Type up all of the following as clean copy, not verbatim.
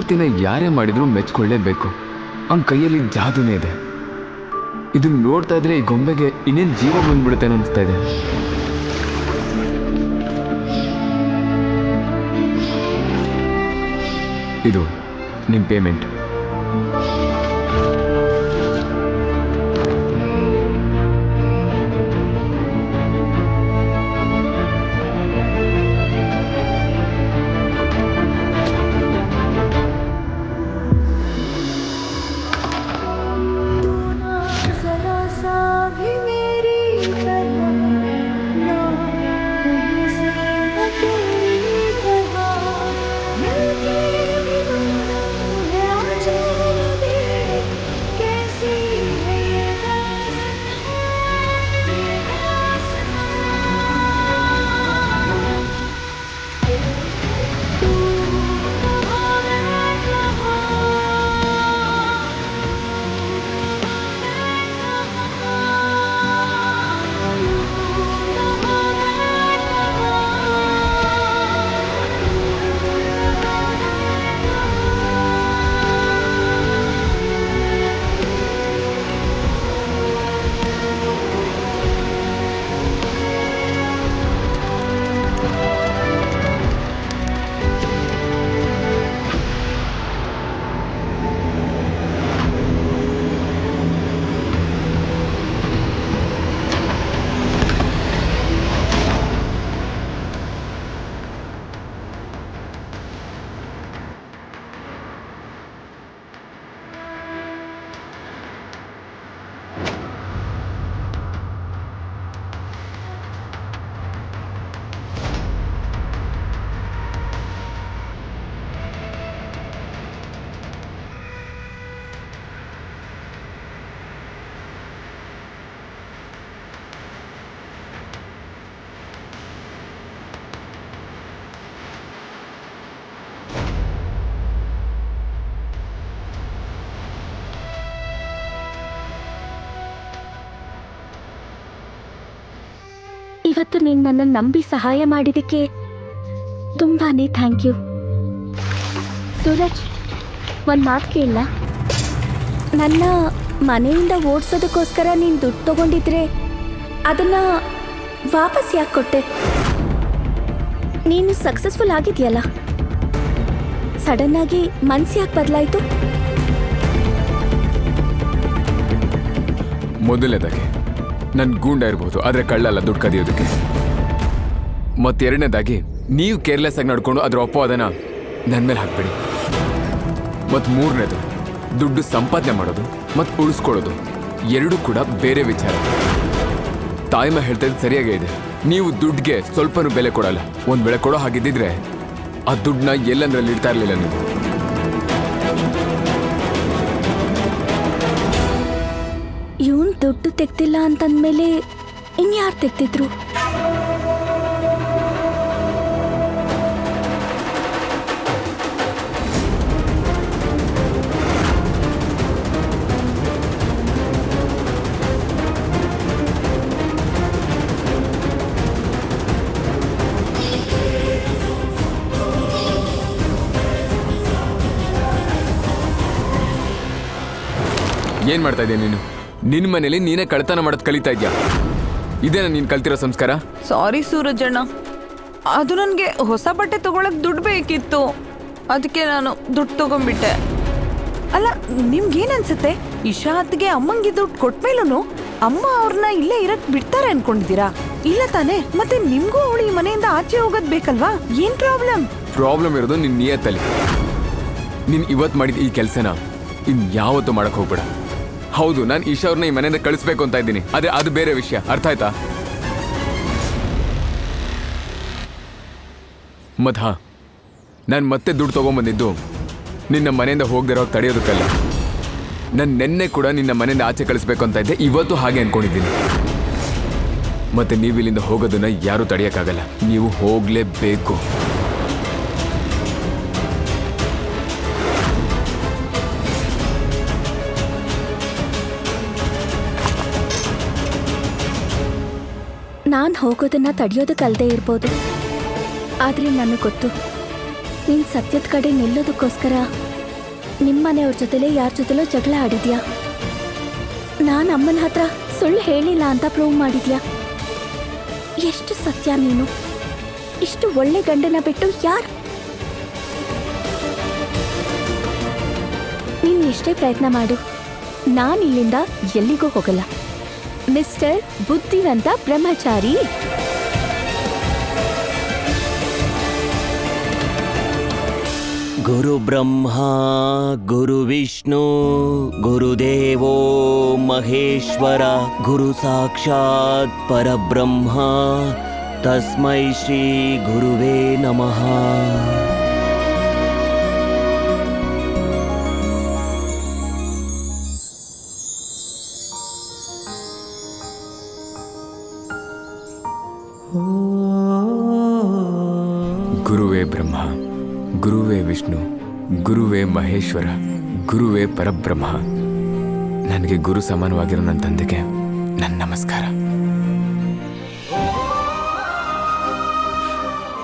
ಮೂರ್ತಿನ ಯಾರೇ ಮಾಡಿದ್ರು ಮೆಚ್ಕೊಳ್ಳೇಬೇಕು. ಅವನ ಕೈಯಲ್ಲಿ ಜಾದೂನೇ ಇದೆ. ಇದನ್ನ ನೋಡ್ತಾ ಇದ್ರೆ ಈ ಗೊಂಬೆಗೆ ಇನ್ನೇನು ಜೀವ ಬಂದ್ಬಿಡುತ್ತೆ ಅನಿಸ್ತಾ ಇದೆ. ಇದು ನಿಮ್ಮ ಪೇಮೆಂಟ್. ಇವತ್ತು ನೀನು ನನ್ನನ್ನು ನಂಬಿ ಸಹಾಯ ಮಾಡಿದ್ದಕ್ಕೆ ತುಂಬಾನೇ ಥ್ಯಾಂಕ್ ಯು. ಸೂರಜ್, ಒಂದು ಮಾತು ಕೇಳಲ್ಲ? ನನ್ನ ಮನೆಯಿಂದ ಓಡಿಸೋದಕ್ಕೋಸ್ಕರ ನೀನು ದುಡ್ಡು ತಗೊಂಡಿದ್ರೆ ಅದನ್ನು ವಾಪಸ್ ಯಾಕೆ ಕೊಟ್ಟೆ? ನೀನು ಸಕ್ಸಸ್ಫುಲ್ ಆಗಿದೆಯಲ್ಲ, ಸಡನ್ನಾಗಿ ಮನಸ್ಸು ಯಾಕೆ ಬದಲಾಯಿತು? ಮೊದಲನೇದಾಗಿ ನನ್ನ ಗೂಂಡ ಇರ್ಬೋದು, ಆದರೆ ಕಳ್ಳಲ್ಲ ದುಡ್ಡು ಕದಿಯೋದಕ್ಕೆ. ಮತ್ತೆರಡನೇದಾಗಿ ನೀವು ಕೇರ್ಲೆಸ್ ಆಗಿ ನಡ್ಕೊಂಡು ಅದರ ಅಪವಾದನ ನನ್ನ ಮೇಲೆ ಹಾಕ್ಬೇಡಿ. ಮತ್ತು ಮೂರನೇದು, ದುಡ್ಡು ಸಂಪಾದನೆ ಮಾಡೋದು ಮತ್ತು ಉಳಿಸ್ಕೊಳ್ಳೋದು ಎರಡೂ ಕೂಡ ಬೇರೆ ವಿಚಾರ. ತಾಯಿಮ ಹೇಳ್ತಾ ಇದ್ದು ಸರಿಯಾಗೇ ಇದೆ. ನೀವು ದುಡ್ಡಿಗೆ ಸ್ವಲ್ಪನೂ ಬೆಲೆ ಕೊಡಲ್ಲ. ಒಂದು ವೇಳೆ ಕೊಡೋ ಹಾಗಿದ್ದಿದ್ರೆ ಆ ದುಡ್ಡನ್ನ ಎಲ್ಲಂದ್ರಲ್ಲಿ ಇಡ್ತಾ ಇರಲಿಲ್ಲ ನೀವು. ಇವನು ದುಡ್ಡು ತೆಗ್ದಿಲ್ಲ ಅಂತಂದ್ಮೇಲೆ ಇನ್ಯಾರು ತೆಗ್ದಿದ್ರು? ಏನ್ ಮಾಡ್ತಾ ಇದೀಯ ನೀನು? ನಿನ್ನ ಮನೇಲಿ ನೀನೇ ಕಳ್ತನ ಮಾಡೋದು ಕಲಿತಾ ಇದ್ಯಾ? ಇದೇನಾ ನೀನು ಕಲ್ತಿರೋ ಸಂಸ್ಕಾರ? ಸಾರಿ ಸೂರಜಣ್ಣ, ಅದು ನನಗೆ ಹೊಸ ಬಟ್ಟೆ ತಗೊಳಕ್ ದುಡ್ಡು ಬೇಕಿತ್ತು, ಅದಕ್ಕೆ ನಾನು ದುಡ್ಡು ತಗೊಂಡ್ಬಿಟ್ಟೆ. ಅಲ್ಲ, ನಿಮ್ಗೇನನ್ಸುತ್ತೆ? ಇಶಾ ಅತ್ತಿಗೆ ಅಮ್ಮಂಗೆ ದುಡ್ಡು ಕೊಟ್ಮೇಲೂ ಅಮ್ಮ ಅವ್ರನ್ನ ಇಲ್ಲೇ ಇರಕ್ ಬಿಡ್ತಾರೆ ಅನ್ಕೊಂಡಿದ್ದೀರಾ? ಇಲ್ಲ ತಾನೆ? ಮತ್ತೆ ನಿಮ್ಗೂ ಅವಳು ಈ ಮನೆಯಿಂದ ಆಚೆ ಹೋಗೋದ್ ಬೇಕಲ್ವಾ? ಏನ್ ಪ್ರಾಬ್ಲಮ್ ಇರೋದು ನಿನ್ನ ನಿಯತ್ತಲ್ಲಿ. ನೀನು ಇವತ್ತು ಮಾಡಿದ ಈ ಕೆಲಸನ ಇನ್ಯಾವತ್ತೂ ಮಾಡಕ್ ಹೋಗ್ಬೇಡ. ಹೌದು, ನಾನು ಈಶಾ ಅವ್ರನ್ನ ಈ ಮನೆಯಿಂದ ಕಳಿಸ್ಬೇಕು ಅಂತ ಇದ್ದೀನಿ, ಆದರೆ ಅದು ಬೇರೆ ವಿಷಯ. ಅರ್ಥ ಆಯ್ತಾ? ಮತ್ ನಾನು ಮತ್ತೆ ದುಡ್ಡು ತೊಗೊಂಬಂದಿದ್ದು ನಿನ್ನ ಮನೆಯಿಂದ ಹೋಗದಿರೋ ತಡೆಯೋದಕ್ಕಲ್ಲ. ನಾನು ನೆನ್ನೆ ಕೂಡ ನಿನ್ನ ಮನೆಯಿಂದ ಆಚೆ ಕಳಿಸ್ಬೇಕು ಅಂತ ಇದ್ದೆ, ಇವತ್ತು ಹಾಗೆ ಅನ್ಕೊಂಡಿದ್ದೀನಿ. ಮತ್ತೆ ನೀವು ಇಲ್ಲಿಂದ ಹೋಗೋದನ್ನ ಯಾರೂ ತಡೆಯೋಕ್ಕಾಗಲ್ಲ. ನೀವು ಹೋಗಲೇಬೇಕು. ನಾನು ಹೋಗೋದನ್ನ ತಡೆಯೋದಕ್ಕಲ್ಲದೆ ಇರ್ಬೋದು, ಆದರೆ ನನಗೆ ಗೊತ್ತು, ನೀನು ಸತ್ಯದ ಕಡೆ ನಿಲ್ಲೋದಕ್ಕೋಸ್ಕರ ನಿಮ್ಮನೆಯವ್ರ ಜೊತೆಲೆ ಯಾರ ಜೊತೆಲೋ ಜಗಳ ಆಡಿದ್ಯಾ? ನಾನು ಅಮ್ಮನ ಹತ್ರ ಸುಳ್ಳು ಹೇಳಿಲ್ಲ ಅಂತ ಪ್ರೂವ್ ಮಾಡಿದ್ಯಾ? ಎಷ್ಟು ಸತ್ಯ ನೀನು? ಇಷ್ಟು ಒಳ್ಳೆ ಗಂಡನ ಬಿಟ್ಟು ಯಾರು? ನೀನು ಎಷ್ಟೇ ಪ್ರಯತ್ನ ಮಾಡು, ನಾನಿಲ್ಲಿಂದ ಎಲ್ಲಿಗೂ ಹೋಗಲ್ಲ. ಮಿಸ್ಟರ್ ಬುದ್ಧಿವಂತ ಬ್ರಹ್ಮಚಾರಿ. ಗುರು ಬ್ರಹ್ಮ ಗುರು ವಿಷ್ಣು ಗುರುದೇವೋ ಮಹೇಶ್ವರ ಗುರು ಸಾಕ್ಷಾತ್ ಪರಬ್ರಹ್ಮ ತಸ್ಮೈ ಶ್ರೀ ಗುರುವೇ ನಮಃ. ಗುರುವೇ ಬ್ರಹ್ಮ, ಗುರುವೇ ವಿಷ್ಣು, ಗುರುವೇ ಮಹೇಶ್ವರ, ಗುರುವೇ ಪರಬ್ರಹ್ಮ. ನನಗೆ ಗುರು ಸಮಾನವಾಗಿರೋ ನನ್ನ ತಂದೆಗೆ ನನ್ನ ನಮಸ್ಕಾರ.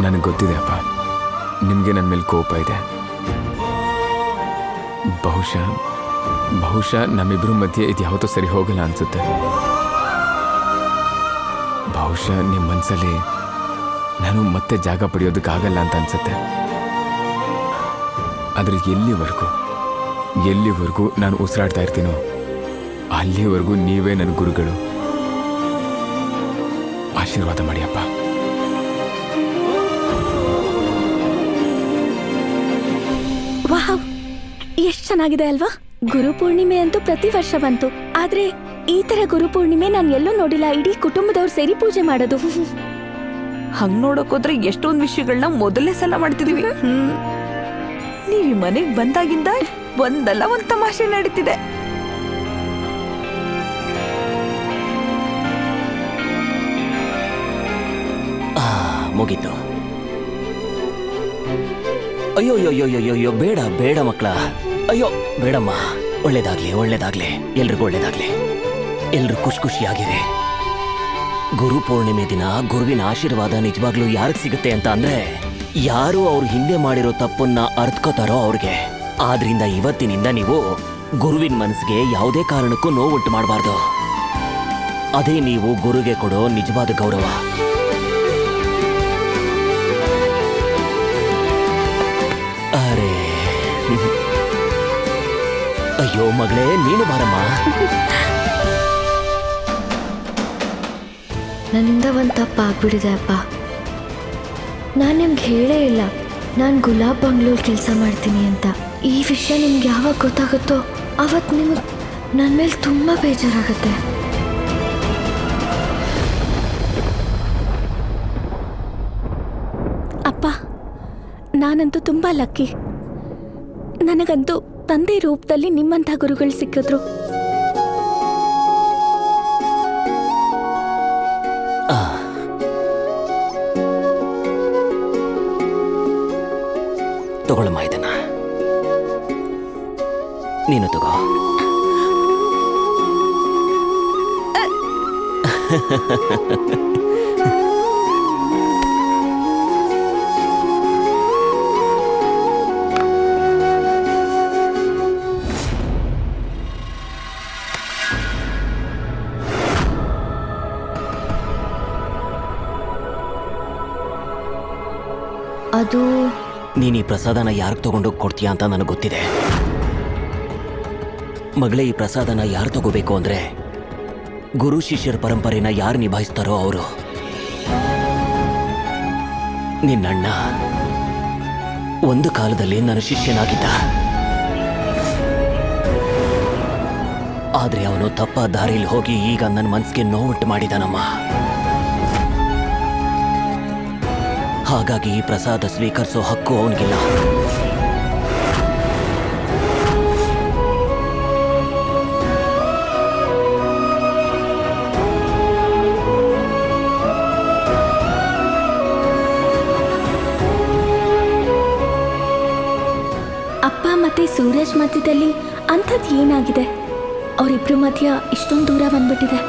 ನನಗೆ ಗೊತ್ತಿದೆ ಅಪ್ಪ, ನಿಮಗೆ ನನ್ನ ಮೇಲೆ ಕೋಪ ಇದೆ. ಬಹುಶಃ ನಮ್ಮಿಬ್ಬರ ಮಧ್ಯೆ ಇದು ಯಾವತ್ತೂ ಸರಿ ಹೋಗಲ್ಲ ಅನ್ಸುತ್ತೆ. ಬಹುಶಃ ನಿಮ್ಮ ಮನಸ್ಸಲ್ಲಿ ನಾನು ಮತ್ತೆ ಜಾಗ ಪಡೆಯೋದಕ್ಕಾಗಲ್ಲ ಅಂತ ಅನ್ಸುತ್ತೆ. ಆದರೆ ಎಲ್ಲಿವರೆಗೂ ನಾನು ಉಸಿರಾಡ್ತಾ ಇರ್ತೀನೋ ಅಲ್ಲಿವರೆಗೂ ನೀವೇ ನನ್ನ ಗುರುಗಳು. ಆಶೀರ್ವಾದ ಮಾಡಿ ಅಪ್ಪ. ವಾಹ್, ಎಷ್ಟು ಚೆನ್ನಾಗಿದೆ ಅಲ್ವಾ? ಗುರುಪೂರ್ಣಿಮೆ ಅಂತೂ ಪ್ರತಿ ವರ್ಷ ಬಂತು, ಆದ್ರೆ ಈ ತರ ಗುರುಪೂರ್ಣಿಮೆ ನಾನು ಎಲ್ಲೂ ನೋಡಿಲ್ಲ. ಇಡೀ ಕುಟುಂಬದವ್ರು ಸೇರಿ ಪೂಜೆ ಮಾಡೋದು. ಹಂಗ್ ನೋಡೋಕೋದ್ರೆ ಎಷ್ಟೊಂದು ವಿಷಯಗಳನ್ನ ಮೊದಲನೇ ಸಲ ಮಾಡ್ತಿದೀವಿ. ನೀವ್ ಈ ಮನೆಗ್ ಬಂದಾಗಿಂದ ಒಂದಲ್ಲ ಒಂದ್ ತಮಾಷೆ ನಡೀತಿದೆ. ಮುಗೀತು. ಅಯ್ಯೋ ಅಯ್ಯೋ ಬೇಡ ಬೇಡ ಮಕ್ಕಳ, ಅಯ್ಯೋ ಬೇಡಮ್ಮ. ಒಳ್ಳೇದಾಗ್ಲಿ, ಎಲ್ರಿಗೂ ಒಳ್ಳೇದಾಗ್ಲಿ. ಎಲ್ರು ಖುಷಿಯಾಗಿರಿ. ಗುರು ಪೂರ್ಣಿಮೆ ದಿನ ಗುರುವಿನ ಆಶೀರ್ವಾದ ನಿಜವಾಗ್ಲೂ ಯಾರಿಗೆ ಸಿಗುತ್ತೆ ಅಂತ ಅಂದ್ರೆ, ಯಾರು ಅವ್ರು ಹಿಂದೆ ಮಾಡಿರೋ ತಪ್ಪನ್ನ ಅರ್ಥಕೋತಾರೋ ಅವ್ರಿಗೆ. ಆದ್ರಿಂದ ಇವತ್ತಿನಿಂದ ನೀವು ಗುರುವಿನ ಮನಸ್ಸಿಗೆ ಯಾವುದೇ ಕಾರಣಕ್ಕೂ ನೋವುಂಟು ಮಾಡಬಾರ್ದು. ಅದೇ ನೀವು ಗುರುಗೆ ಕೊಡೋ ನಿಜವಾದ ಗೌರವ. ಅರೆ ಅಯ್ಯೋ ಮಗಳೇ, ನೀನು ಬಾರಮ್ಮ. ನನ್ನಿಂದ ಒಂದು ತಪ್ಪಾಗ್ಬಿಟ್ಟಿದೆ ಅಪ್ಪ. ನಾನು ನಿಮ್ಗೆ ಹೇಳೇ ಇಲ್ಲ ನಾನು ಗುಲಾಬ್ ಬಂಗ್ಳೂರ್ ಕೆಲಸ ಮಾಡ್ತೀನಿ ಅಂತ. ಈ ವಿಷಯ ನಿಮ್ಗೆ ಯಾವಾಗ ಗೊತ್ತಾಗುತ್ತೋ ಅವತ್ತು ನಿಮಗೆ ನನ್ನ ಮೇಲೆ ತುಂಬ ಬೇಜಾರಾಗುತ್ತೆ. ಅಪ್ಪ, ನಾನಂತೂ ತುಂಬಾ ಲಕ್ಕಿ. ನನಗಂತೂ ತಂದೆ ರೂಪದಲ್ಲಿ ನಿಮ್ಮಂಥ ಗುರುಗಳು ಸಿಕ್ಕಿದ್ರು. ತಗೊಳ್ಳಮ್ಮ ಇದನ್ನ, ನೀನು ತಗೋ. ಅದು ನೀನು ಈ ಪ್ರಸಾದನ ಯಾರಿಗೆ ತಗೊಂಡೋಗಿ ಕೊಡ್ತೀಯಾ ಅಂತ ನನಗೆ ಗೊತ್ತಿದೆ. ಮಗಳೇ, ಈ ಪ್ರಸಾದನ ಯಾರು ತಗೋಬೇಕು ಅಂದ್ರೆ ಗುರು ಶಿಷ್ಯರ ಪರಂಪರೆನ ಯಾರು ನಿಭಾಯಿಸ್ತಾರೋ ಅವರು. ನಿನ್ನಣ್ಣ ಒಂದು ಕಾಲದಲ್ಲಿ ನನ್ನ ಶಿಷ್ಯನಾಗಿದ್ದ. ಆದ್ರೆ ಅವನು ತಪ್ಪ ದಾರಿಯಲ್ಲಿ ಹೋಗಿ ಈಗ ನನ್ನ ಮನಸ್ಸಿಗೆ ನೋವುಂಟು ಮಾಡಿದಾನಮ್ಮ. ಹಾಗಾಗಿ ಈ ಪ್ರಸಾದ ಸ್ವೀಕರಿಸೋ ಹಕ್ಕು ಅವನಿಗಿಲ್ಲ. ಅಪ್ಪ ಮತ್ತೆ ಸೂರಜ್ ಮಧ್ಯದಲ್ಲಿ ಅಂಥದ್ದು ಏನಾಗಿದೆ? ಅವರಿಬ್ಬರ ಮಧ್ಯ ಇಷ್ಟೊಂದು ದೂರ ಬಂದ್ಬಿಟ್ಟಿದೆ.